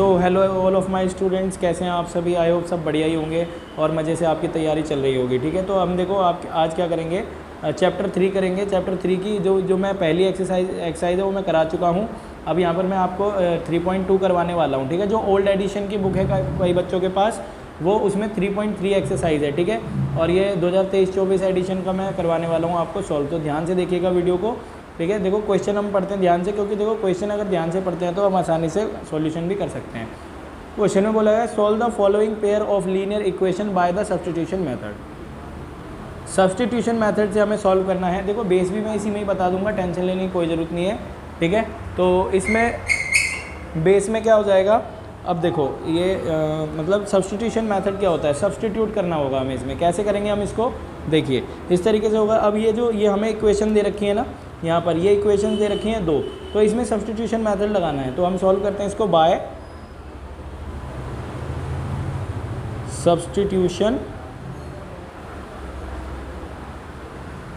So hello all of my students, कैसे हैं आप सभी। आई होप सब बढ़िया ही होंगे और मज़े से आपकी तैयारी चल रही होगी। ठीक है, तो हम देखो आप आज क्या करेंगे, चैप्टर 3 करेंगे। चैप्टर 3 की जो मैं पहली एक्सरसाइज है वो मैं करा चुका हूँ। अब यहाँ पर मैं आपको 3.2 करवाने वाला हूँ। ठीक है, जो ओल्ड एडिशन की बुक है कई बच्चों के पास, वो उसमें 3.3 एक्सरसाइज है। ठीक है, और ये 2023-24 एडिशन का मैं करवाने वाला हूँ आपको सॉल्व। तो ध्यान से देखिएगा वीडियो को। ठीक है, देखो क्वेश्चन हम पढ़ते हैं ध्यान से, क्योंकि देखो क्वेश्चन अगर ध्यान से पढ़ते हैं तो हम आसानी से सॉल्यूशन भी कर सकते हैं। क्वेश्चन में बोला है solve the following pair of linear equation by the substitution method. Substitution method से हमें सॉल्व करना है। देखो बेस भी मैं इसी में ही बता दूंगा, टेंशन लेने की कोई ज़रूरत नहीं है। ठीक है, तो इसमें बेस में क्या हो जाएगा, अब देखो ये मतलब सब्स्टिट्यूशन मेथड क्या होता है, सब्स्टिट्यूट करना होगा हमें। इसमें कैसे करेंगे हम इसको, देखिए इस तरीके से होगा। अब ये हमें इक्वेशन दे रखी है ना, यहाँ पर ये इक्वेशन दे रखी हैं 2, तो इसमें सब्स्टिट्यूशन मेथड लगाना है। तो हम सॉल्व करते हैं इसको बाय सब्स्टिट्यूशन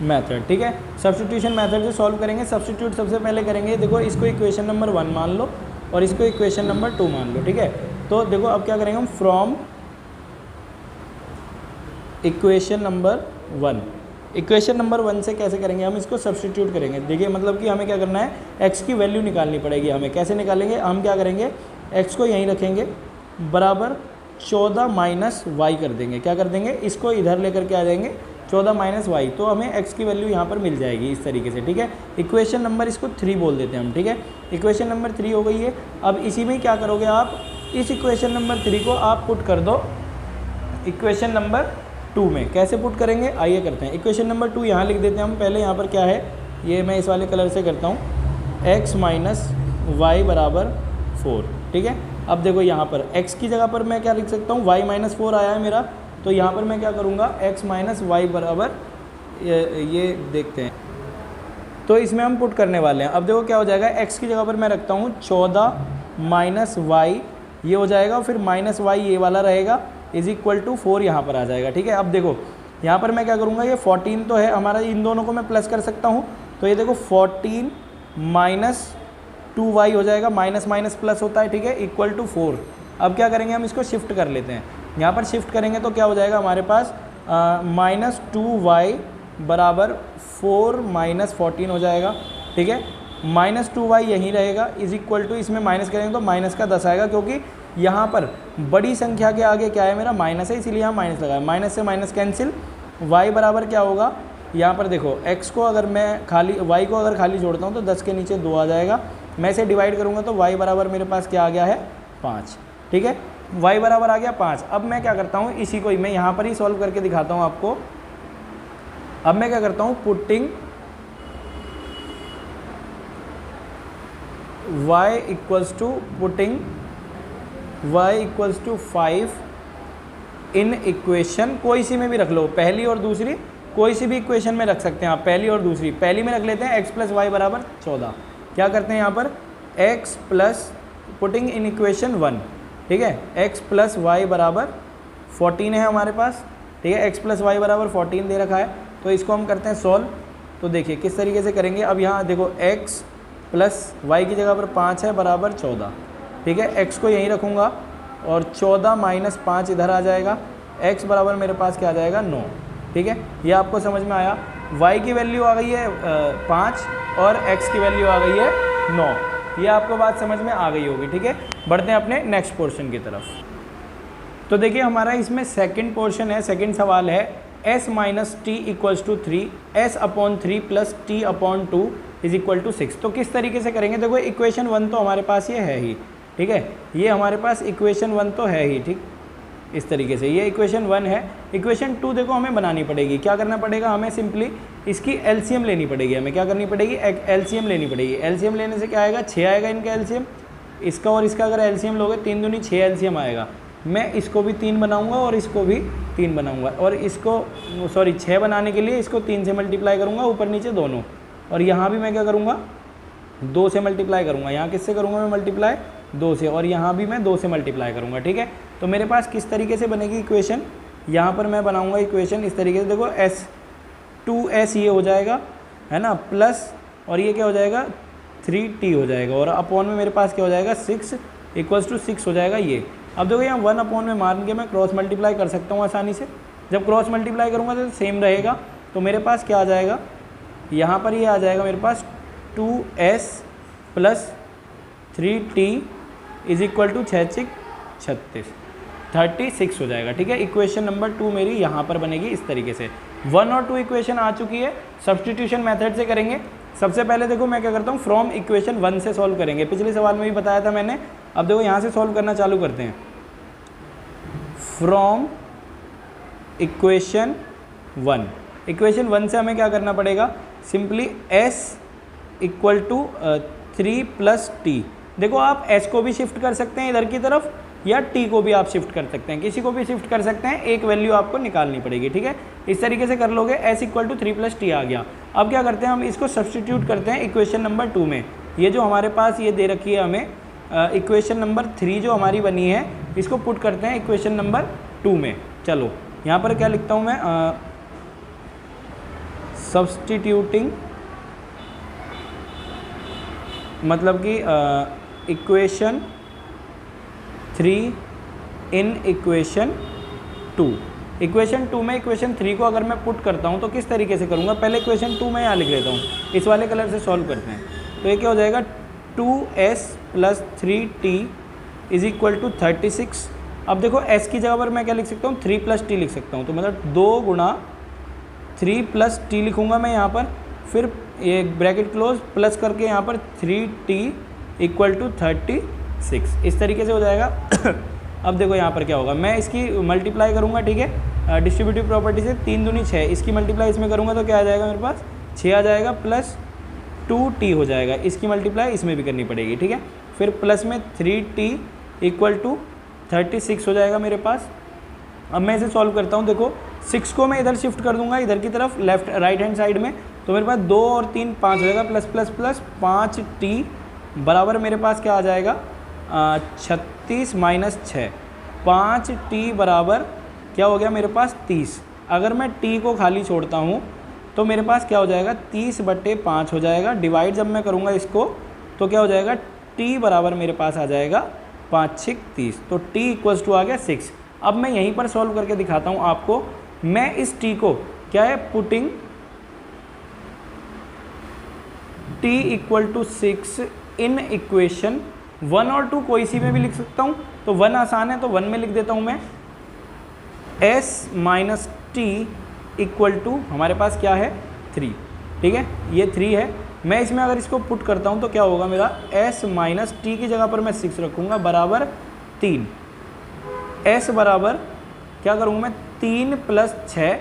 मेथड। ठीक है, सब्स्टिट्यूशन मेथड से सॉल्व करेंगे। सब्स्टिट्यूट सबसे पहले करेंगे, देखो इसको इक्वेशन नंबर 1 मान लो और इसको इक्वेशन नंबर 2 मान लो। ठीक है, तो देखो अब क्या करेंगे हम, from equation number 1, equation number 1 से कैसे करेंगे हम इसको सब्स्टिट्यूट करेंगे। देखिए मतलब कि हमें क्या करना है, x की वैल्यू निकालनी पड़ेगी हमें। कैसे निकालेंगे, हम क्या करेंगे, x को यहीं रखेंगे बराबर 14 माइनस वाई कर देंगे। क्या कर देंगे, इसको इधर लेकर के आ जाएंगे 14 माइनस वाई, तो हमें x की वैल्यू यहाँ पर मिल जाएगी इस तरीके से। ठीक है, इक्वेशन नंबर इसको 3 बोल देते हैं हम। ठीक है, इक्वेशन नंबर 3 हो गई है। अब इसी में क्या करोगे आप, इस इक्वेशन नंबर 3 को आप पुट कर दो इक्वेशन नंबर 2 में। कैसे पुट करेंगे, आइए करते हैं। इक्वेशन नंबर 2 यहाँ लिख देते हैं हम पहले। यहाँ पर क्या है, ये मैं इस वाले कलर से करता हूँ, x माइनस वाई बराबर 4। ठीक है, अब देखो यहाँ पर x की जगह पर मैं क्या लिख सकता हूँ, y माइनस 4 आया है मेरा, तो यहाँ पर मैं क्या करूँगा, x माइनस वाई बराबर ये देखते हैं, तो इसमें हम पुट करने वाले हैं। अब देखो क्या हो जाएगा, x की जगह पर मैं रखता हूँ 14 माइनस वाई, ये हो जाएगा, फिर माइनस वाई ये वाला रहेगा, इज इक्वल टू 4 यहाँ पर आ जाएगा। ठीक है, अब देखो यहाँ पर मैं क्या करूँगा, ये 14 तो है हमारा, इन दोनों को मैं प्लस कर सकता हूँ, तो ये देखो 14 माइनस 2y हो जाएगा, माइनस माइनस प्लस होता है। ठीक है, इक्वल टू 4। अब क्या करेंगे, हम इसको शिफ्ट कर लेते हैं। यहाँ पर शिफ्ट करेंगे तो क्या हो जाएगा हमारे पास, माइनस 2y बराबर 4 माइनस 14 हो जाएगा। ठीक है, माइनस 2y यहीं रहेगा, इज इक्वल टू, इसमें माइनस करेंगे तो माइनस का 10 आएगा, क्योंकि यहाँ पर बड़ी संख्या के आगे क्या है, मेरा माइनस है, इसीलिए यहाँ माइनस लगाया। माइनस से माइनस कैंसिल, y बराबर क्या होगा, यहाँ पर देखो x को अगर मैं खाली, y को अगर खाली जोड़ता हूँ तो 10 के नीचे 2 आ जाएगा। मैं इसे डिवाइड करूँगा तो y बराबर मेरे पास क्या आ गया है, 5। ठीक है, y बराबर आ गया 5। अब मैं क्या करता हूँ, इसी को मैं यहाँ पर ही सॉल्व करके दिखाता हूँ आपको। अब मैं क्या करता हूँ, putting y equals to, putting y equals to 5 in equation, कोई सी में भी रख लो, पहली और दूसरी, कोई सी भी इक्वेशन में रख सकते हैं आप, पहली और दूसरी। पहली में रख लेते हैं x प्लस वाई बराबर 14। क्या करते हैं यहाँ पर, x plus, putting in equation 1। ठीक है, x प्लस वाई बराबर 14 है हमारे पास। ठीक है, x प्लस वाई बराबर 14 दे रखा है, तो इसको हम करते हैं सॉल्व। तो देखिए किस तरीके से करेंगे। अब यहाँ देखो x प्लस वाई की जगह पर 5 है बराबर 14। ठीक है, x को यहीं रखूँगा और 14 माइनस 5 इधर आ जाएगा, x बराबर मेरे पास क्या आ जाएगा, 9। ठीक है, ये आपको समझ में आया। y की वैल्यू आ गई है 5 और x की वैल्यू आ गई है 9। ये आपको बात समझ में आ गई होगी। ठीक है, बढ़ते हैं अपने नेक्स्ट पोर्शन की तरफ। तो देखिए हमारा इसमें सेकंड पोर्शन है, सेकंड सवाल है, s minus T equals to 3, s upon 3 plus T upon 2 is equal to 6। तो किस तरीके से करेंगे, देखो इक्वेशन 1 तो हमारे पास ये है ही। ठीक है, ये हमारे पास इक्वेशन 1 तो है ही। ठीक, इस तरीके से ये इक्वेशन 1 है। इक्वेशन 2 देखो हमें बनानी पड़ेगी। क्या करना पड़ेगा, हमें सिंपली इसकी एलसीएम लेनी पड़ेगी। हमें क्या करनी पड़ेगी, एलसीएम लेनी पड़ेगी। एलसीएम लेने से क्या आएगा, 6 आएगा इनका एलसीएम। इसका और इसका अगर एलसीएम लोगे 3 दूनी 6 एलसीएम आएगा। मैं इसको भी 3 बनाऊंगा और इसको भी 3 बनाऊंगा, और इसको 6 बनाने के लिए इसको 3 से मल्टीप्लाई करूँगा, ऊपर नीचे दोनों। और यहाँ भी मैं क्या करूँगा, 2 से मल्टीप्लाई करूँगा। यहाँ किससे करूँगा मैं मल्टीप्लाई, 2 से, और यहाँ भी मैं 2 से मल्टीप्लाई करूँगा। ठीक है, तो मेरे पास किस तरीके से बनेगी इक्वेशन, यहाँ पर मैं बनाऊँगा इक्वेशन इस तरीके से। देखो s ये हो जाएगा, है ना, प्लस, और ये क्या हो जाएगा, 3t हो जाएगा, और अपॉन में मेरे पास क्या हो जाएगा, 6 इक्वल्स टू 6 हो जाएगा ये। अब देखो यहाँ 1 अपॉन में मान के मैं क्रॉस मल्टीप्लाई कर सकता हूँ आसानी से। जब क्रॉस मल्टीप्लाई करूँगा तो सेम रहेगा, तो मेरे पास क्या आ जाएगा, यहाँ पर ये आ जाएगा मेरे पास 2s plus 3t is equal to 6 36 36 हो जाएगा। ठीक है, इक्वेशन नंबर 2 मेरी यहाँ पर बनेगी इस तरीके से। 1 और 2 इक्वेशन आ चुकी है, सब्स्टिट्यूशन मेथड से करेंगे। सबसे पहले देखो मैं क्या करता हूँ, फ्रॉम इक्वेशन 1 से सॉल्व करेंगे, पिछले सवाल में भी बताया था मैंने। अब देखो यहाँ से सॉल्व करना चालू करते हैं। फ्रॉम इक्वेशन 1, इक्वेशन 1 से हमें क्या करना पड़ेगा, simply s equal to 3 plus T. देखो आप s को भी शिफ्ट कर सकते हैं इधर की तरफ, या t को भी आप शिफ्ट कर सकते हैं, किसी को भी शिफ्ट कर सकते हैं, एक वैल्यू आपको निकालनी पड़ेगी। ठीक है, इस तरीके से कर लोगे, s equal to 3 plus t आ गया। अब क्या करते हैं, हम इसको सब्स्टिट्यूट करते हैं इक्वेशन नंबर 2 में। ये जो हमारे पास ये दे रखी है हमें इक्वेशन नंबर 3 जो हमारी बनी है, इसको पुट करते हैं इक्वेशन नंबर 2 में। चलो यहाँ पर क्या लिखता हूँ मैं, सब्स्टिट्यूटिंग, मतलब कि इक्वेशन 3 इन इक्वेशन 2। इक्वेशन 2 में इक्वेशन 3 को अगर मैं पुट करता हूँ तो किस तरीके से करूँगा, पहले इक्वेशन 2 में यहाँ लिख लेता हूँ, इस वाले कलर से सॉल्व करते हैं। तो ये क्या हो जाएगा, 2s plus 3t is equal to 36। अब देखो s की जगह पर मैं क्या लिख सकता हूँ, 3 प्लस टी लिख सकता हूँ, तो मतलब 2 गुणा 3 प्लस टी लिखूँगा मैं यहाँ पर, फिर ये ब्रैकेट क्लोज प्लस करके यहाँ पर 3t इक्वल टू 36, इस तरीके से हो जाएगा। अब देखो यहाँ पर क्या होगा, मैं इसकी मल्टीप्लाई करूँगा। ठीक है, डिस्ट्रीब्यूटिव प्रॉपर्टी से 3 दूनी 6, इसकी मल्टीप्लाई इसमें करूँगा तो क्या आ जाएगा मेरे पास, 6 आ जाएगा, प्लस 2t हो जाएगा, इसकी मल्टीप्लाई इसमें भी करनी पड़ेगी। ठीक है, फिर प्लस में 3t इक्वल टू 36 हो जाएगा मेरे पास। अब मैं इसे सॉल्व करता हूँ। देखो 6 को मैं इधर शिफ्ट कर दूंगा, इधर की तरफ लेफ्ट राइट हैंड साइड में, तो मेरे पास 2 और 3 5 हो जाएगा, प्लस प्लस प्लस 5t बराबर मेरे पास क्या आ जाएगा, 36 माइनस 6, 5t बराबर क्या हो गया मेरे पास 30। अगर मैं t को खाली छोड़ता हूँ तो मेरे पास क्या हो जाएगा, 30/5 हो जाएगा। डिवाइड जब मैं करूँगा इसको तो क्या हो जाएगा, t बराबर मेरे पास आ जाएगा 5 6 30, तो t इक्वल्स टू आ गया 6। अब मैं यहीं पर सॉल्व करके दिखाता हूँ आपको। मैं इस t को क्या है, putting t equal to 6 in equation 1 और 2, कोई सी में भी लिख सकता हूँ, तो 1 आसान है तो 1 में लिख देता हूँ मैं। s minus T equal to हमारे पास क्या है, 3। ठीक है, ये 3 है। मैं इसमें अगर इसको पुट करता हूँ तो क्या होगा मेरा, s माइनस टी की जगह पर मैं 6 रखूँगा, बराबर 3। s बराबर क्या करूँगा मैं, 3 प्लस 6,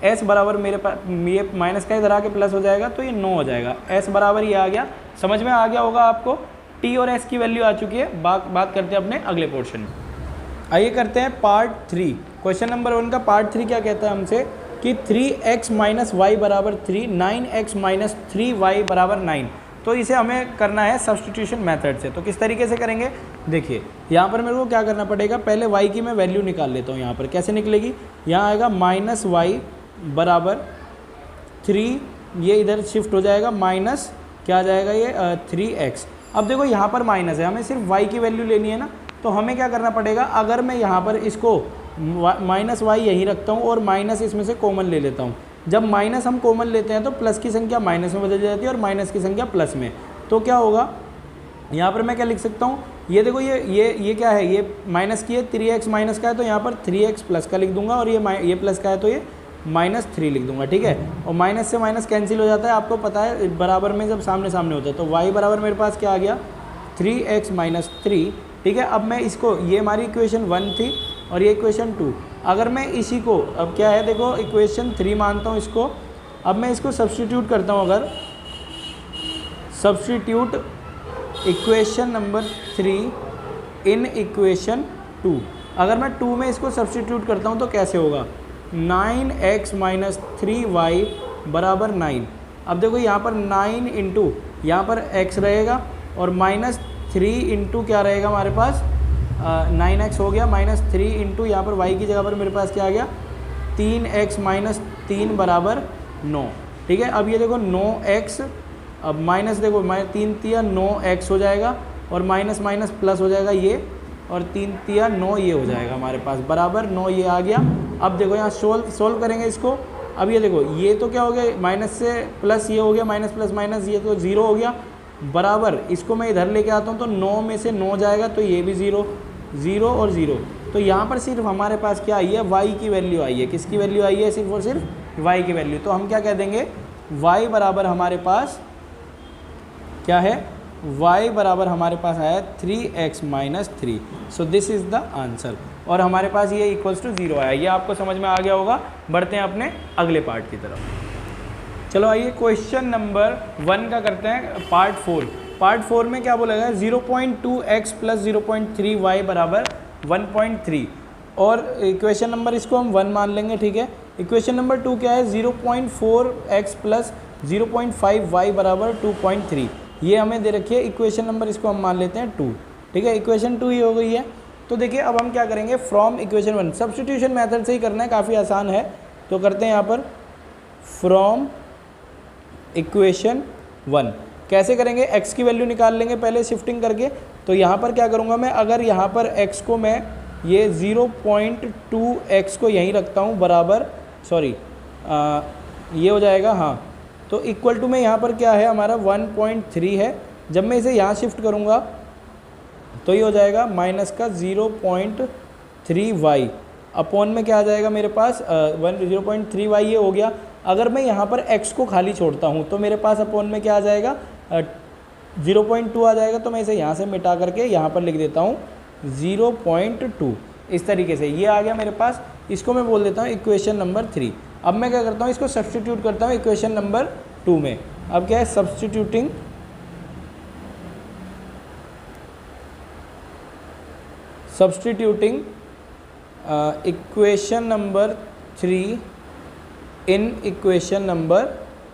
s बराबर मेरे पास ये माइनस का इधर आके प्लस हो जाएगा तो ये 9 हो जाएगा। s बराबर ये आ गया, समझ में आ गया होगा आपको। t और s की वैल्यू आ चुकी है। बात करते हैं अपने अगले पोर्शन में। आइए करते हैं पार्ट 3। क्वेश्चन नंबर 1 का पार्ट 3 क्या कहता है हमसे कि 3x माइनस वाई बराबर 3, 9x माइनस 3y बराबर 9। तो इसे हमें करना है सब्स्टिट्यूशन मेथड से। तो किस तरीके से करेंगे, देखिए यहाँ पर मेरे को क्या करना पड़ेगा, पहले y की मैं वैल्यू निकाल लेता हूँ। यहाँ पर कैसे निकलेगी, यहाँ आएगा माइनस वाई बराबर 3, ये इधर शिफ्ट हो जाएगा, माइनस क्या आ जाएगा ये 3x। अब देखो यहाँ पर माइनस है, हमें सिर्फ y की वैल्यू लेनी है ना, तो हमें क्या करना पड़ेगा, अगर मैं यहाँ पर इसको माइनस वाई यहीं रखता हूँ और माइनस इसमें से कॉमन ले लेता हूँ। जब माइनस हम कॉमन लेते हैं तो प्लस की संख्या माइनस में बदल जाती है और माइनस की संख्या प्लस में। तो क्या होगा, यहाँ पर मैं क्या लिख सकता हूँ, ये देखो ये क्या है, ये माइनस की है, 3x माइनस का है तो यहाँ पर 3x प्लस का लिख दूंगा, और ये प्लस का है तो ये -3 लिख दूंगा। ठीक है, और माइनस से माइनस कैंसिल हो जाता है, आपको पता है बराबर में जब सामने सामने होता है। तो y बराबर मेरे पास क्या आ गया, 3x माइनस 3। ठीक है, अब मैं इसको, ये हमारी इक्वेशन 1 थी और ये इक्वेशन 2, अगर मैं इसी को, अब क्या है देखो इक्वेशन 3 मानता हूँ इसको, अब मैं इसको सब्स्टिट्यूट करता हूँ। अगर substitute equation number 3 in equation 2, अगर मैं 2 में इसको सब्स्टिट्यूट करता हूँ तो कैसे होगा, 9x माइनस 3y बराबर 9। अब देखो यहाँ पर 9 इंटू यहाँ पर x रहेगा और -3 इंटू क्या रहेगा हमारे पास, 9x हो गया, -3 इंटू यहाँ पर y की जगह पर मेरे पास क्या आ गया, 3x माइनस 3 बराबर 9। ठीक है, अब ये देखो 9x, अब माइनस देखो 3 3 9x हो जाएगा, और माइनस माइनस प्लस हो जाएगा ये, और 3 तिया 9 ये हो जाएगा हमारे पास, बराबर 9 ये आ गया। अब देखो यहाँ सोल्व करेंगे इसको। अब ये देखो ये तो क्या हो गया, माइनस से प्लस ये हो गया, माइनस प्लस माइनस ये तो 0 हो गया, बराबर इसको मैं इधर लेके आता हूँ तो 9 में से 9 जाएगा तो ये भी 0, 0 और 0। तो यहाँ पर सिर्फ हमारे पास क्या आई है, y की वैल्यू आई है। किसकी वैल्यू आई है, सिर्फ और सिर्फ y की वैल्यू। तो हम क्या कह देंगे, y बराबर हमारे पास क्या है, y बराबर हमारे पास आया 3x minus 3। So this is the answer. और हमारे पास ये इक्वल्स टू 0 आया। ये आपको समझ में आ गया होगा। बढ़ते हैं अपने अगले पार्ट की तरफ। चलो आइए क्वेश्चन नंबर 1 का करते हैं, पार्ट 4। पार्ट 4 में क्या बोला गया, 0.2x प्लस 0.3y बराबर 1.3। और इक्वेशन नंबर इसको हम 1 मान लेंगे, ठीक है। इक्वेशन नंबर 2 क्या है, 0.4x प्लस 0.5y बराबर 2.3। ये हमें दे रखी है इक्वेशन नंबर, इसको हम मान लेते हैं 2, ठीक है। इक्वेशन 2 ही हो गई है। तो देखिए अब हम क्या करेंगे, फ्रॉम इक्वेशन 1, सब्स्टिट्यूशन मेथड से ही करना है, काफ़ी आसान है। तो करते हैं यहाँ पर फ्रॉम इक्वेशन 1। कैसे करेंगे, x की वैल्यू निकाल लेंगे पहले शिफ्टिंग करके। तो यहाँ पर क्या करूँगा मैं, अगर यहाँ पर x को मैं ये 0.2x को यहीं रखता हूँ बराबर, सॉरी ये हो जाएगा, हाँ। तो इक्वल टू में यहाँ पर क्या है हमारा 1.3 है। जब मैं इसे यहाँ शिफ्ट करूँगा तो ये हो जाएगा माइनस का 0.3y अपॉन में क्या आ जाएगा मेरे पास 0.3y ये हो गया। अगर मैं यहाँ पर x को खाली छोड़ता हूँ तो मेरे पास अपॉन में क्या आ जाएगा 0.2 आ जाएगा। तो मैं इसे यहाँ से मिटा करके यहाँ पर लिख देता हूँ 0.2। इस तरीके से ये आ गया मेरे पास। इसको मैं बोल देता हूँ इक्वेशन नंबर 3। अब मैं क्या करता हूँ, इसको सब्स्टिट्यूट करता हूँ इक्वेशन नंबर 2 में। अब क्या है, substituting equation number 3 in equation number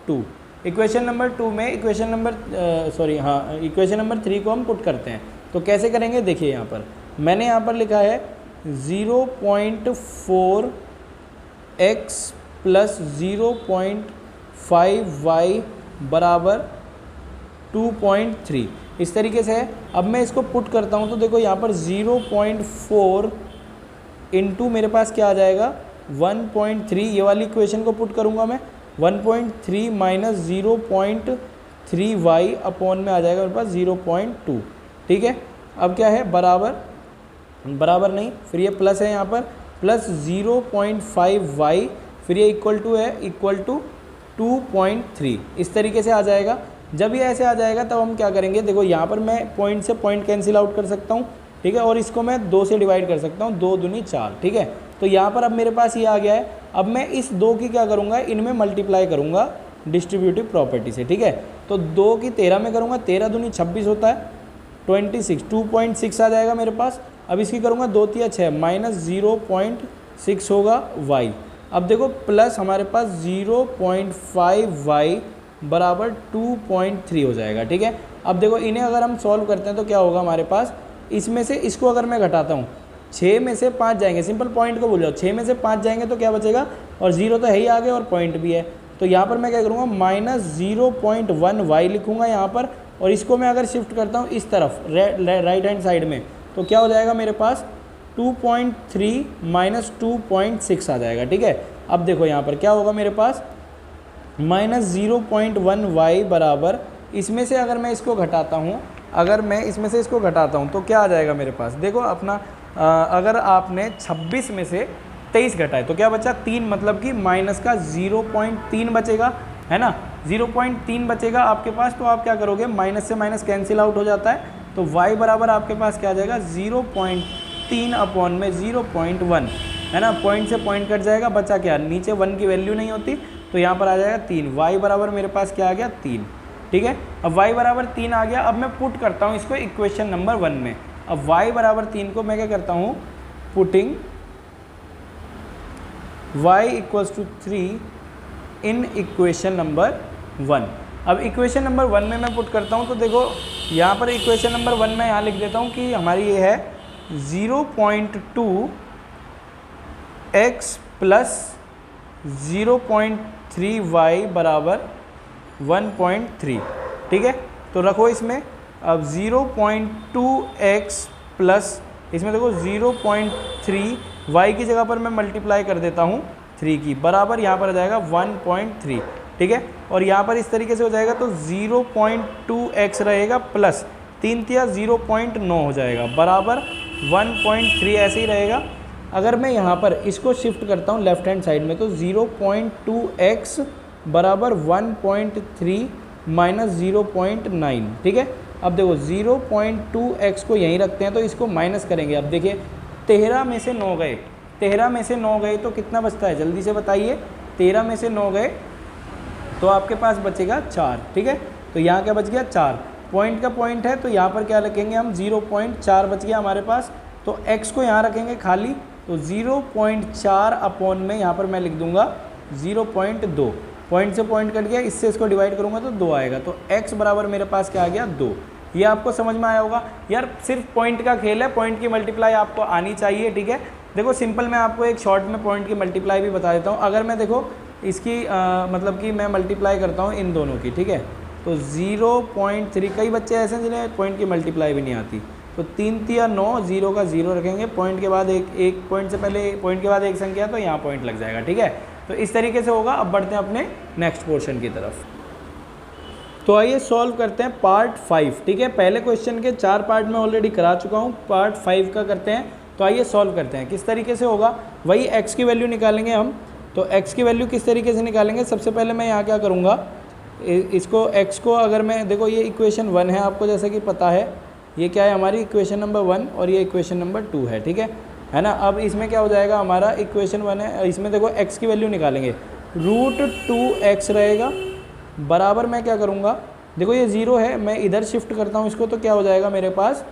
2। Equation number 2 में इक्वेशन नंबर इक्वेशन नंबर 3 को हम पुट करते हैं। तो कैसे करेंगे, देखिए यहाँ पर मैंने यहाँ पर लिखा है 0.4x प्लस 0.5y बराबर 2.3। इस तरीके से है। अब मैं इसको पुट करता हूँ तो देखो यहाँ पर 0.4 इंटू मेरे पास क्या आ जाएगा 1.3। ये वाली इक्वेशन को पुट करूँगा मैं, 1.3 माइनस 0.3y अपॉन में आ जाएगा मेरे पास 0.2, ठीक है। अब क्या है, बराबर नहीं, फिर ये प्लस है यहाँ पर, प्लस 0.5y, फिर ये इक्वल टू है, इक्वल टू 2.3। इस तरीके से आ जाएगा। जब ये ऐसे आ जाएगा तब हम क्या करेंगे, देखो यहाँ पर मैं पॉइंट से पॉइंट कैंसिल आउट कर सकता हूँ, ठीक है। और इसको मैं 2 से डिवाइड कर सकता हूँ, 2 दूनी 4, ठीक है। तो यहाँ पर अब मेरे पास ये आ गया है। अब मैं इस 2 की क्या करूँगा, इनमें मल्टीप्लाई करूँगा डिस्ट्रीब्यूटिव प्रॉपर्टी से, ठीक है। तो 2 की 13 में करूँगा, 13 दूनी 26 होता है 26, 2.6 आ जाएगा मेरे पास। अब इसकी करूँगा 2 तिया 6 माइनस 0.6 होगा y। अब देखो प्लस हमारे पास 0.5y बराबर 2.3 हो जाएगा, ठीक है। अब देखो इन्हें अगर हम सॉल्व करते हैं तो क्या होगा हमारे पास, इसमें से इसको अगर मैं घटाता हूँ, 6 में से 5 जाएंगे, सिंपल पॉइंट को भूल जाओ, 6 में से 5 जाएंगे तो क्या बचेगा, और 0 तो है ही आगे और पॉइंट भी है। तो यहाँ पर मैं क्या करूँगा, माइनस 0.1y लिखूँगा यहाँ पर। और इसको मैं अगर शिफ्ट करता हूँ इस तरफ राइट हैंड साइड में, तो क्या हो जाएगा मेरे पास 2.3 माइनस 2.6 आ जाएगा, ठीक है। अब देखो यहाँ पर क्या होगा मेरे पास, माइनस 0.1y बराबर, इसमें से अगर मैं इसको घटाता हूँ, तो क्या आ जाएगा मेरे पास, देखो अपना अगर आपने 26 में से 23 घटाए तो क्या बचा 3, मतलब कि माइनस का 0.3 बचेगा, है ना। 0.3 बचेगा आपके पास। तो आप क्या करोगे, माइनस से माइनस कैंसिल आउट हो जाता है। तो y बराबर आपके पास क्या आ जाएगा 0.3 अपॉन में 0.1, है ना। पॉइंट से पॉइंट कट जाएगा, बचा क्या, नीचे 1 की वैल्यू नहीं होती, तो यहाँ पर आ जाएगा 3। y बराबर मेरे पास क्या आ गया 3, ठीक है। अब y बराबर 3 आ गया। अब मैं पुट करता हूँ इसको इक्वेशन नंबर 1 में। अब y बराबर 3 को मैं क्या करता हूँ, putting y equals to 3 in equation number 1। अब इक्वेशन नंबर 1 में मैं पुट करता हूँ तो देखो यहाँ पर इक्वेशन नंबर 1 में यहाँ लिख देता हूँ कि हमारी ये है 0.2x प्लस 0.3y बराबर 1.3, ठीक है। तो रखो इसमें अब 0.2x प्लस इसमें देखो 0.3 y की जगह पर मैं मल्टीप्लाई कर देता हूँ 3 की, बराबर यहाँ पर आ जाएगा 1.3, ठीक है। और यहाँ पर इस तरीके से हो जाएगा तो 0.2x रहेगा प्लस 3 तिया 0.9 हो जाएगा बराबर 1.3 ऐसे ही रहेगा। अगर मैं यहाँ पर इसको शिफ्ट करता हूँ लेफ्ट हैंड साइड में तो 0.2x बराबर 1.3 माइनस 0.9, ठीक है। अब देखो 0.2x को यहीं रखते हैं तो इसको माइनस करेंगे। अब देखिए 13 में से 9 गए, 13 में से 9 गए तो कितना बचता है, जल्दी से बताइए। 13 में से 9 गए तो आपके पास बचेगा 4, ठीक है। तो यहाँ क्या बच गया 4, पॉइंट का पॉइंट है तो यहाँ पर क्या रखेंगे हम 0.4 बच गया हमारे पास। तो x को यहाँ रखेंगे खाली, तो 0.4 अपॉन में यहाँ पर मैं लिख दूंगा 0.2, पॉइंट से पॉइंट कट गया, इससे इसको डिवाइड करूंगा तो 2 आएगा। तो x बराबर मेरे पास क्या आ गया 2। ये आपको समझ में आया होगा यार, सिर्फ पॉइंट का खेल है, पॉइंट की मल्टीप्लाई आपको आनी चाहिए, ठीक है। देखो सिंपल मैं आपको एक शॉर्ट में पॉइंट की मल्टीप्लाई भी बता देता हूँ। अगर मैं देखो इसकी मतलब कि मैं मल्टीप्लाई करता हूँ इन दोनों की, ठीक है, तो 0.3, कई बच्चे ऐसे हैं जिन्हें पॉइंट की मल्टीप्लाई भी नहीं आती, तो 3 तिया 9, 0 का 0 रखेंगे, पॉइंट के बाद एक पॉइंट से पहले पॉइंट के बाद एक संख्या तो यहाँ पॉइंट लग जाएगा, ठीक है। तो इस तरीके से होगा। अब बढ़ते हैं अपने नेक्स्ट पोर्शन की तरफ। तो आइए सॉल्व करते हैं पार्ट 5, ठीक है। पहले क्वेश्चन के 4 पार्ट में ऑलरेडी करा चुका हूँ, पार्ट 5 का करते हैं। तो आइए सॉल्व करते हैं। किस तरीके से होगा, वही x की वैल्यू निकालेंगे हम। तो x की वैल्यू किस तरीके से निकालेंगे, सबसे पहले मैं यहाँ क्या करूँगा, इसको x को अगर मैं देखो ये इक्वेशन 1 है आपको जैसे कि पता है, ये क्या है हमारी इक्वेशन नंबर 1 और ये इक्वेशन नंबर 2 है, ठीक है ना। अब इसमें क्या हो जाएगा, हमारा इक्वेशन 1 है, इसमें देखो x की वैल्यू निकालेंगे, √2x रहेगा बराबर मैं क्या करूँगा, देखो ये 0 है, मैं इधर शिफ्ट करता हूँ इसको तो क्या हो जाएगा मेरे पास,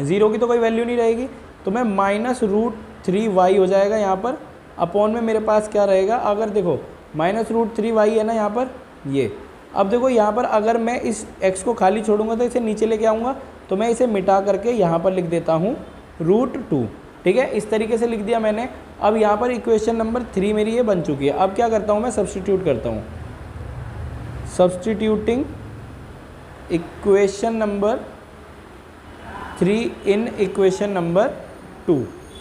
0 की तो कोई वैल्यू नहीं रहेगी, तो मैं -√3y हो जाएगा यहाँ पर, अपॉन में मेरे पास क्या रहेगा, अगर देखो -√3y है ना यहाँ पर ये। अब देखो यहाँ पर अगर मैं इस x को खाली छोड़ूंगा तो इसे नीचे लेके आऊँगा, तो मैं इसे मिटा करके यहाँ पर लिख देता हूँ √2, ठीक है। इस तरीके से लिख दिया मैंने। अब यहाँ पर इक्वेशन नंबर 3 मेरी ये बन चुकी है। अब क्या करता हूँ मैं, सब्सटीट्यूट करता हूँ, substituting equation number 3 in equation number 2।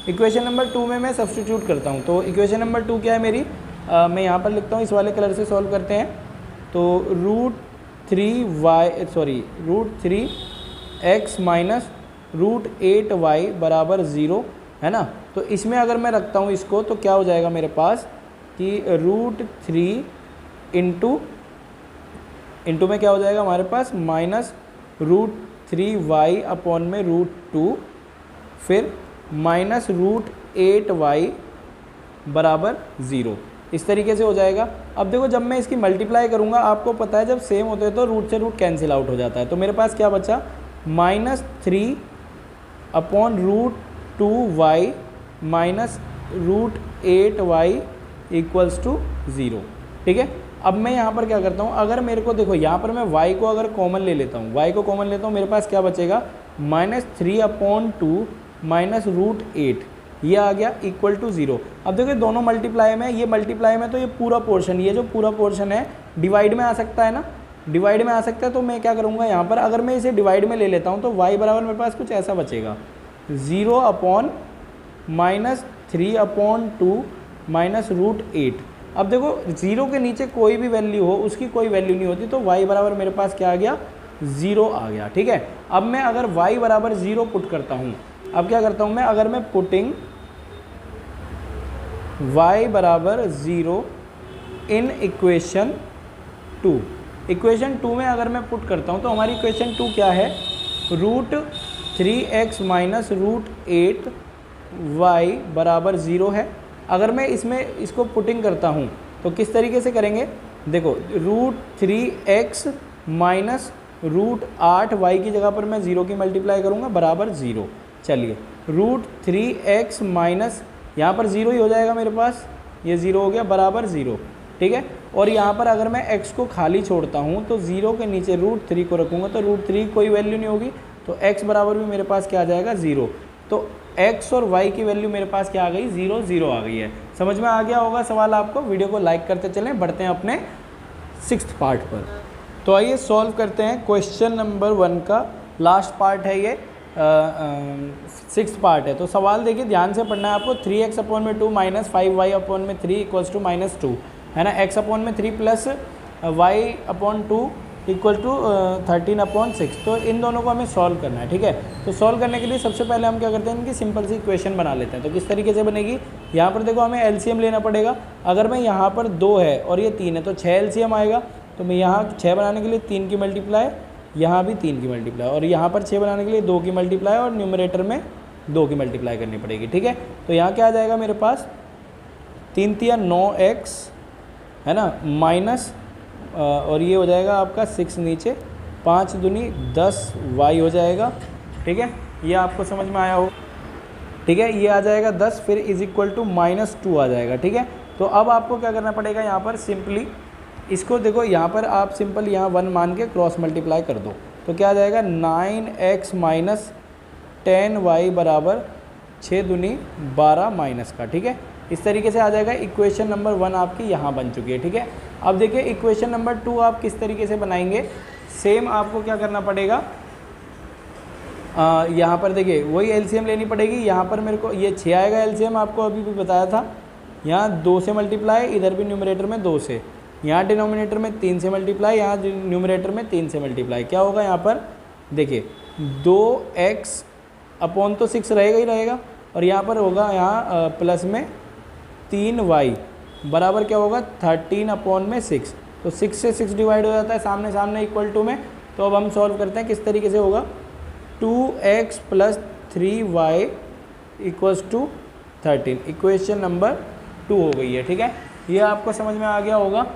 Equation number 2 में मैं सब्सटीट्यूट करता हूँ। तो इक्वेशन नंबर 2 क्या है मेरी, मैं यहाँ पर लिखता हूँ, इस वाले कलर से सॉल्व करते हैं। तो √3x माइनस √8y बराबर 0 है ना। तो इसमें अगर मैं रखता हूँ इसको तो क्या हो जाएगा मेरे पास कि √3 इंटू में क्या हो जाएगा हमारे पास -√3y अपॉन में √2, फिर -√8y बराबर 0, इस तरीके से हो जाएगा। अब देखो जब मैं इसकी मल्टीप्लाई करूँगा, आपको पता है जब सेम होते हैं तो रूट से रूट कैंसिल आउट हो जाता है। तो मेरे पास क्या बचा, -3 upon √2y minus √8y equals to 0, ठीक है। अब मैं यहाँ पर क्या करता हूँ, अगर मेरे को देखो यहाँ पर मैं y को अगर कॉमन ले लेता हूँ, y को कॉमन लेता हूँ, मेरे पास क्या बचेगा -3/2 माइनस √8, ये आ गया इक्वल टू 0। अब देखो दोनों मल्टीप्लाई में, ये मल्टीप्लाई में तो ये पूरा पोर्शन, ये जो पूरा पोर्शन है डिवाइड में आ सकता है ना, डिवाइड में आ सकता है। तो मैं क्या करूँगा यहाँ पर, अगर मैं इसे डिवाइड में ले लेता हूँ तो y बराबर मेरे पास कुछ ऐसा बचेगा 0/-3/2 माइनस √8। अब देखो 0 के नीचे कोई भी वैल्यू हो उसकी कोई वैल्यू नहीं होती, तो y बराबर मेरे पास क्या आ गया 0 आ गया, ठीक है। अब मैं अगर y बराबर 0 पुट करता हूँ, अब क्या करता हूँ मैं, अगर मैं पुटिंग y बराबर 0 इन इक्वेशन 2, इक्वेशन 2 में अगर मैं पुट करता हूँ तो हमारी इक्वेशन 2 क्या है, √3x माइनस √8y बराबर 0 है। अगर मैं इसमें इसको पुटिंग करता हूँ तो किस तरीके से करेंगे, देखो √3x माइनस √8y की जगह पर मैं 0 की मल्टीप्लाई करूँगा बराबर 0। चलिए √3x माइनस, यहाँ पर 0 ही हो जाएगा मेरे पास, ये 0 हो गया बराबर 0, ठीक है। और यहाँ पर अगर मैं x को खाली छोड़ता हूँ तो 0 के नीचे √3 को रखूँगा तो √3 कोई वैल्यू नहीं होगी, तो x बराबर भी मेरे पास क्या आ जाएगा 0। तो x और y की वैल्यू मेरे पास क्या आ गई 0 0 आ गई है। समझ में आ गया होगा सवाल आपको। वीडियो को लाइक करते चलें, बढ़ते हैं अपने 6th पार्ट पर। तो आइए सॉल्व करते हैं क्वेश्चन नंबर 1 का लास्ट पार्ट है ये, 6th पार्ट है। तो सवाल देखिए ध्यान से पढ़ना है आपको। 3x/2 minus 5y/3 equals to -2 है ना, x/3 plus y/2 equal to 13/6। तो इन दोनों को हमें सॉल्व करना है, ठीक है। तो सॉल्व करने के लिए सबसे पहले हम क्या करते हैं, इनकी सिंपल सी इक्वेशन बना लेते हैं। तो किस तरीके से बनेगी, यहाँ पर देखो हमें एलसीएम लेना पड़ेगा। अगर मैं यहाँ पर 2 है और ये 3 है तो 6 एलसीएम आएगा। तो मैं यहाँ 6 बनाने के लिए 3 की मल्टीप्लाई, यहाँ भी 3 की मल्टीप्लाई, और यहाँ पर 6 बनाने के लिए 2 की मल्टीप्लाई और न्यूमरेटर में 2 की मल्टीप्लाई करनी पड़ेगी, ठीक है। तो यहाँ क्या आ जाएगा मेरे पास, 3 तिया 9x है ना, माइनस और ये हो जाएगा आपका 6 नीचे, 5 दूनी 10y हो जाएगा, ठीक है। ये आपको समझ में आया हो, ठीक है। ये आ जाएगा 10, फिर इज इक्वल टू -2 आ जाएगा, ठीक है। तो अब आपको क्या करना पड़ेगा, यहाँ पर सिंपली इसको देखो, यहाँ पर आप सिंपल यहाँ 1 मान के क्रॉस मल्टीप्लाई कर दो। तो क्या आ जाएगा, 9x माइनस 10y बराबर 6 दूनी 12 माइनस का, ठीक है। इस तरीके से आ जाएगा। इक्वेशन नंबर 1 आपकी यहाँ बन चुकी है, ठीक है। अब देखिए इक्वेशन नंबर 2 आप किस तरीके से बनाएंगे। सेम आपको क्या करना पड़ेगा, यहाँ पर देखिए वही एलसीएम लेनी पड़ेगी। यहाँ पर मेरे को ये 6 आएगा एलसीएम, आपको अभी भी बताया था। यहाँ 2 से मल्टीप्लाई, इधर भी न्यूमरेटर में 2 से, यहाँ डिनोमिनेटर में 3 से मल्टीप्लाई, यहाँ न्यूमरेटर में 3 से मल्टीप्लाई। क्या होगा यहाँ पर देखिए, 2x/6 रहेगा ही रहेगा, और यहाँ पर होगा यहाँ प्लस में 3y बराबर क्या होगा, 13/6। तो 6 से 6 डिवाइड हो जाता है सामने सामने इक्वल टू में। तो अब हम सॉल्व करते हैं किस तरीके से होगा, 2x + 3y equals to 13। Equation number 2 हो गई है, ठीक है। ये आपको समझ में आ गया होगा।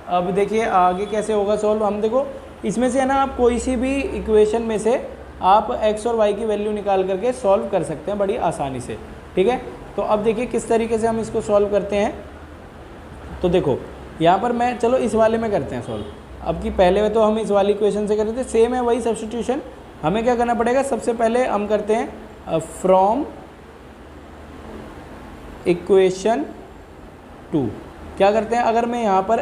अब देखिए आगे कैसे होगा सॉल्व। हम देखो इसमें से है ना, आप कोई सी भी इक्वेशन में से आप x और y की वैल्यू निकाल करके सॉल्व कर सकते हैं बड़ी आसानी से, ठीक है। तो अब देखिए किस तरीके से हम इसको सॉल्व करते हैं। तो देखो यहाँ पर मैं, चलो इस वाले में करते हैं सॉल्व। अब की पहले में तो हम इस वाली इक्वेशन से कर रहे थे, सेम है वही सब्स्टिट्यूशन। हमें क्या करना पड़ेगा, सबसे पहले हम करते हैं फ्रॉम इक्वेशन 2। क्या करते हैं, अगर मैं यहाँ पर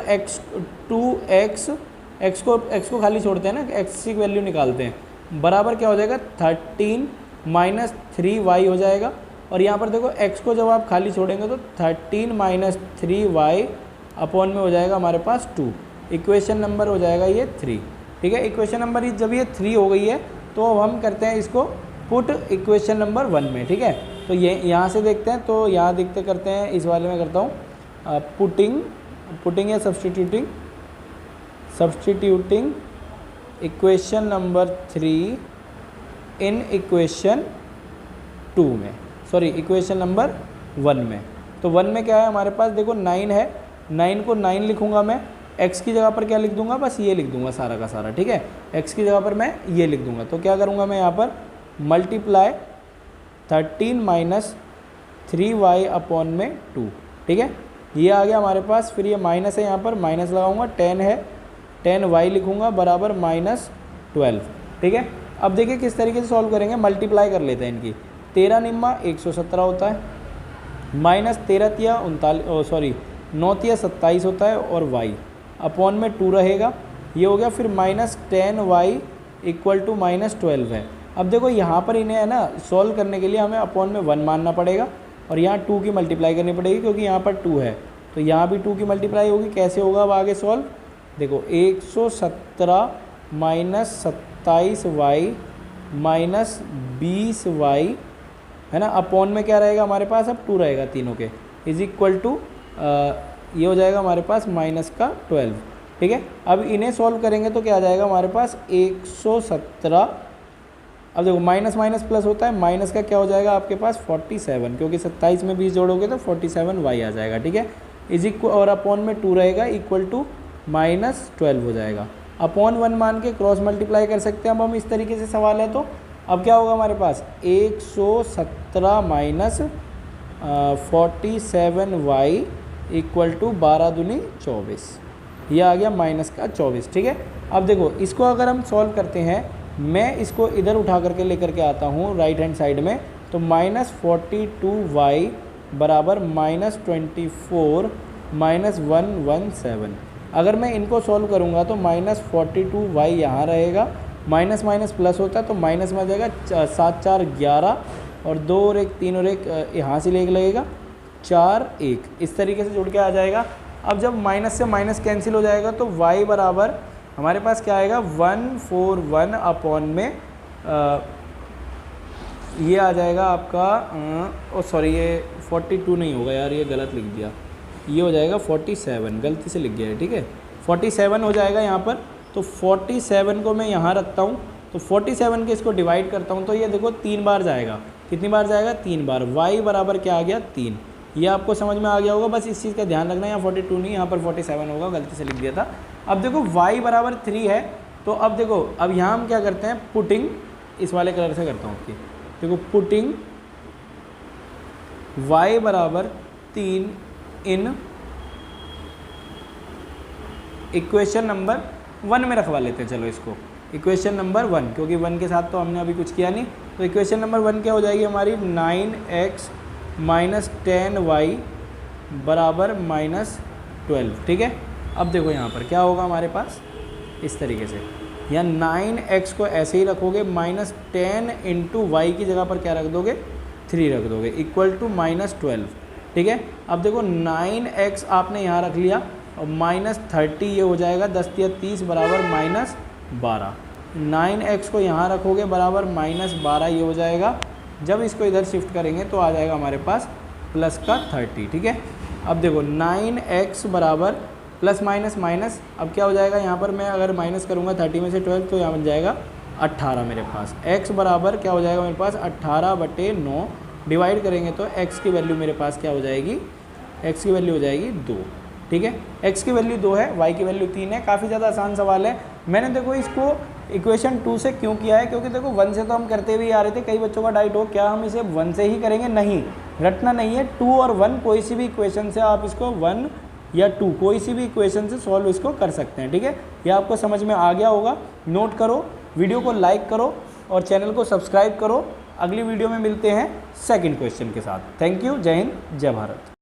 x को खाली छोड़ते हैं ना, x की वैल्यू निकालते हैं, बराबर क्या हो जाएगा, 13 माइनस 3y हो जाएगा। और यहाँ पर देखो x को जब आप खाली छोड़ेंगे तो 13 माइनस 3y अपॉन में हो जाएगा हमारे पास 2। इक्वेशन नंबर हो जाएगा ये 3, ठीक है। इक्वेशन नंबर जब ये 3 हो गई है तो अब हम करते हैं इसको पुट इक्वेशन नंबर 1 में, ठीक है। तो ये यहाँ से देखते हैं, तो यहाँ देखते करते हैं, इस वाले में करता हूँ पुटिंग या substituting equation number 3 in equation 2 में, सॉरी इक्वेशन नंबर 1 में। तो 1 में क्या है हमारे पास, देखो 9 है, 9 को 9 लिखूंगा मैं, x की जगह पर क्या लिख दूंगा, बस ये लिख दूंगा सारा का सारा, ठीक है। x की जगह पर मैं ये लिख दूंगा। तो क्या करूंगा मैं यहाँ पर, मल्टीप्लाई 13 माइनस 3y अपॉन में 2, ठीक है। ये आ गया हमारे पास। फिर ये माइनस है, यहाँ पर माइनस लगाऊंगा, 10 है, 10y लिखूंगा बराबर -12, ठीक है। अब देखिए किस तरीके से सॉल्व करेंगे, मल्टीप्लाई कर लेते हैं इनकी। 13 निम्मा 117 होता है, माइनस 13 तिया 39, सॉरी 9 तिया 27 होता है, और y अपॉन में 2 रहेगा, ये हो गया। फिर -10y इक्वल टू -12 है। अब देखो यहाँ पर इन्हें है ना सॉल्व करने के लिए हमें अपॉन में 1 मानना पड़ेगा, और यहाँ 2 की मल्टीप्लाई करनी पड़ेगी क्योंकि यहाँ पर 2 है, तो यहाँ भी 2 की मल्टीप्लाई होगी। कैसे होगा अब आगे सॉल्व, देखो 117 माइनस 27y माइनस 20y है ना, अपॉन में क्या रहेगा हमारे पास, अब 2 रहेगा तीनों के, इज इक्वल टू ये हो जाएगा हमारे पास -12, ठीक है। अब इन्हें सॉल्व करेंगे तो क्या आ जाएगा हमारे पास 117। अब देखो माइनस माइनस प्लस होता है, माइनस का क्या हो जाएगा आपके पास 47, क्योंकि 27 में 20 जोड़ोगे तो 47y आ जाएगा, ठीक है। इज इक्वल, और अपॉन में 2 रहेगा, इक्वल टू -12 हो जाएगा। अपॉन 1 मान के क्रॉस मल्टीप्लाई कर सकते हैं। अब हम इस तरीके से सवाल है, तो अब क्या होगा हमारे पास, 117 माइनस 47y इक्वल टू 12 दूनी 24, ये आ गया माइनस का 24, ठीक है। अब देखो इसको अगर हम सॉल्व करते हैं, मैं इसको इधर उठा करके लेकर के आता हूँ राइट हैंड साइड में, तो -42y बराबर -24 -117। अगर मैं इनको सॉल्व करूँगा तो -42y यहाँ रहेगा माइनस माइनस प्लस होता है तो माइनस में आ जाएगा 7 4 11 और 2 और 1 3 और 1 यहाँ से एक लगेगा 4 1, इस तरीके से जुड़ के आ जाएगा। अब जब माइनस से माइनस कैंसिल हो जाएगा तो y बराबर हमारे पास क्या आएगा 141 अपॉन में ये आ जाएगा आपका ओ सॉरी ये 42 नहीं होगा यार, ये गलत लिख दिया, ये हो जाएगा 47, गलती से लिख गया है, ठीक है 47 हो जाएगा यहाँ पर। तो 47 को मैं यहाँ रखता हूँ, तो 47 के इसको डिवाइड करता हूँ तो ये देखो 3 बार जाएगा, कितनी बार जाएगा 3 बार। y बराबर क्या आ गया 3, ये आपको समझ में आ गया होगा, बस इस चीज़ का ध्यान रखना, यहाँ 42 नहीं यहाँ पर 47 होगा, गलती से लिख दिया था। अब देखो y बराबर 3 है, तो अब देखो अब यहाँ हम क्या करते हैं, पुटिंग इस वाले कलर से करता हूँ आपकी, देखो पुटिंग y बराबर 3 इन इक्वेशन नंबर 1 में रखवा लेते हैं। चलो इसको इक्वेशन नंबर 1, क्योंकि 1 के साथ तो हमने अभी कुछ किया नहीं, तो इक्वेशन नंबर 1 क्या हो जाएगी हमारी 9x माइनस 10y बराबर माइनस 12, ठीक है। अब देखो यहाँ पर क्या होगा हमारे पास, इस तरीके से या 9x को ऐसे ही रखोगे, माइनस 10 इंटू वाई की जगह पर क्या रख दोगे 3 रख दोगे, इक्वल टू माइनस 12, ठीक है। अब देखो 9x आपने यहाँ रख लिया और माइनस 30 ये हो जाएगा 10 या 30 बराबर माइनस 12, 9x को यहाँ रखोगे बराबर माइनस 12 ये हो जाएगा। जब इसको इधर शिफ्ट करेंगे तो आ जाएगा हमारे पास प्लस का 30, ठीक है। अब देखो 9x बराबर प्लस माइनस माइनस, अब क्या हो जाएगा यहाँ पर मैं अगर माइनस करूँगा 30 में से 12 तो यहाँ बन जाएगा 18 मेरे पास। x बराबर क्या हो जाएगा मेरे पास 18/9, डिवाइड करेंगे तो x की वैल्यू मेरे पास क्या हो जाएगी, x की वैल्यू हो जाएगी 2, ठीक है। x की वैल्यू 2 है, y की वैल्यू 3 है। काफ़ी ज़्यादा आसान सवाल है। मैंने देखो इसको इक्वेशन 2 से क्यों किया है, क्योंकि देखो 1 से तो हम करते हुए आ रहे थे। कई बच्चों का डाउट हो क्या हम इसे 1 से ही करेंगे, नहीं, रटना नहीं है। 2 और 1 कोई सी भी इक्वेशन से आप इसको 1 या 2 कोई सी भी इक्वेशन से सॉल्व इसको कर सकते हैं, ठीक है। ये आपको समझ में आ गया होगा। नोट करो, वीडियो को लाइक करो और चैनल को सब्सक्राइब करो। अगली वीडियो में मिलते हैं सेकंड क्वेश्चन के साथ। थैंक यू, जय हिंद, जय भारत।